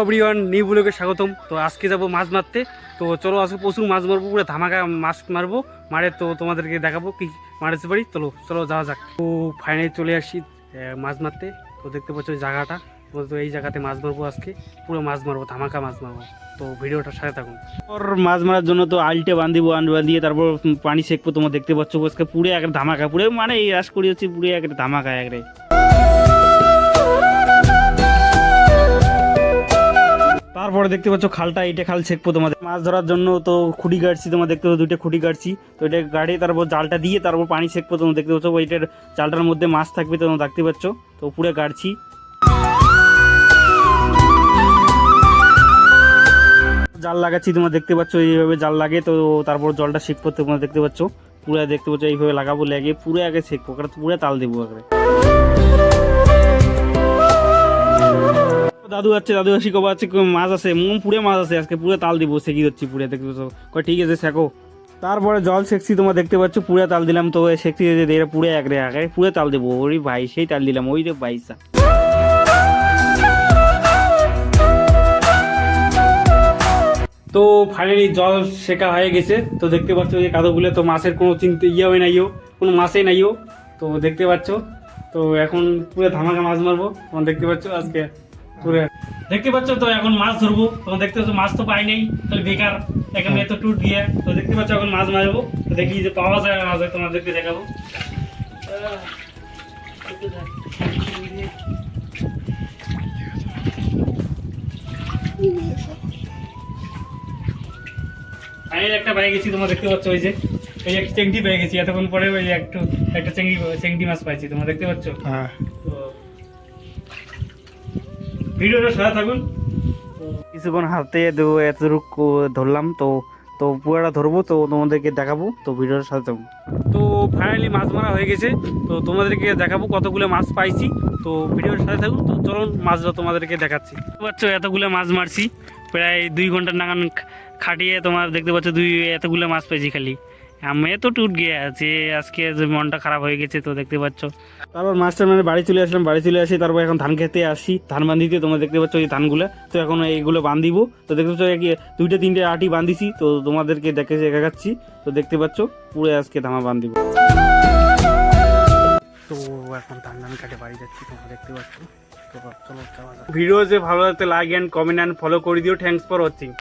Everyone new ব্লগে স্বাগতম। তো আজকে যাব মাছ মারতে। তো চলো আজকে প্রচুর মাছ মারবো, পুরো ধামাকা মাছ মারবো মারে। তো তোমাদেরকে দেখাবো কি মারতে পারি। চলো চলো যাওয়া যাক। তো ফাইনালি চলে আসছি মাছ মারতে। তো দেখতে পাচ্ছ ওই জায়গাটা, তো এই জায়গাতে মাছ মারবো আজকে, পুরো মাছ মারবো, ধামাকা মাছ মারবো। তো ভিডিওটার সাথে থাকুন। ওর মাছ মারার জন্য তো আলটে বান্ধিবো, বান্ধিয়ে তারপর পানি সেঁকবো। তোমরা দেখতে পাচ্ছ আজকে পুরো একটা ধামাকা, পুরো মানে এই রাস করি হচ্ছে পুরো একটা ধামাকা একরে। তারপরে দেখতে পাচ্ছ খালটা, এইটা খাল ছেঁকবো তোমাদের মাছ ধরার জন্য। তো খুঁটি কাটছি, তোমার দেখতে পাচ্ছ দুইটা খুঁটি কাটছি। তো এটা গাড়ি তারপর জালটা দিয়ে তারপর পানি ছেঁকবো। তোমরা দেখতে পাচ্ছ ওইটার জালটার মধ্যে মাছ থাকবে, তোমরা দেখতে পাচ্ছ। তো পুরো গাড়ছি, জাল লাগাচ্ছি। তোমরা দেখতে পাচ্ছ এইভাবে জাল লাগে। তো তারপর জলটা ছেঁকবো, তোমরা দেখতে পাচ্ছ পুরো দেখতে পাচ্ছ এইভাবে লাগাবো, লেগে পুরো আগে ছেঁকবো, পুরো তাল দেবো আগে। দাদু আছে, দাদু আসি কবা আছে মাছ আছে, পুরে মাছ আছে আজকে, পুরো তাল দিব, সেকি দিচ্ছি পুরো দেখতে পাচ্ছ। কয় ঠিক আছে শেখো। তারপরে জল সেকছি, তোমরা দেখতে পাচ্ছ পুরো তাল দিলাম। তো সেকছি পুরো একরে আগে পুরো তাল দেবো। ওই ভাই সেই তাল দিলাম, ওই রে ভাইসা। তো ফাইনালি জল শেখা হয়ে গেছে। তো দেখতে পাচ্ছ যে কাদোগুলো, তো মাছের কোনো চিন্তা হয় নাইও, কোনো মাছই নাইও। তো দেখতে পাচ্ছ, তো এখন পুরো ধামাকা মাছ মারবো। তোমরা দেখতে পাচ্ছ আজকে পুরো দেখতে পাচ্ছ। তো এখন মাছ ধরবো। তোমরা দেখতে পাচ্ছ মাছ তো পাই নাই, তাহলে বেকার এখন এত টুট দিয়ে। তো দেখতে পাচ্ছ এখন মাছ মারবো। তো দেখি যে পাওয়া যায় না যায়, তোমাদেরকে দেখাবো। ফাইনালি একটা পেয়ে গেছি, তোমরা দেখতে পাচ্ছ ওই যে এই একটা চেংড়ি পেয়ে গেছি। এতক্ষণ পরে ওই একটা চেংড়ি মাছ পাইছি, তোমরা দেখতে পাচ্ছ। তো ভিডিওটা সাথে থাকুন। কিছুক্ষণ হাতে এতটুকু ধরলাম। তো তো পুরোটা ধরবো, তো তোমাদেরকে দেখাবো। তো ভিডিওটার সাথে থাকুন। তো ফাইনালি মাছ মারা হয়ে গেছে। তো তোমাদেরকে দেখাবো কতগুলো মাছ পাইছি। তো ভিডিওর সাথে থাকুন। তো চলুন মাছটা তোমাদেরকে দেখাচ্ছি। দেখতে পাচ্ছ এতগুলো মাছ মারছি, প্রায় 2 ঘন্টার নাগান খাটিয়ে। তোমার দেখতে পাচ্ছ এতগুলো মাছ পেয়েছি খালি। আমি তো টুট গিয়ে আছে আজকে, যে মনটা খারাপ হয়ে গেছে। তো দেখতে পাচ্ছ তারপর মাছটার মানে বাড়ি চলে আসলাম। বাড়ি চলে আসি, তারপর এখন ধান খেতে আসি, ধান বান্ধিতে। তোমরা দেখতে পাচ্ছ এই ধানগুলো। তো এখন এইগুলো বান্ধিব। তো দেখতে পাচ্ছ 2টা 3টে আটি বান্ধিছি। তো তোমাদেরকে দেখাচ্ছি। তো দেখতে পাচ্ছ পুরো আজকে ধামা বান্ধিব। তো এখন ধান কাটে বাড়ি যাচ্ছি, তোমরা দেখতে পাচ্ছ। তো চলো ভিডিও যে ভালো লাগতে like and comment and follow করে দিও। Thanks for watching.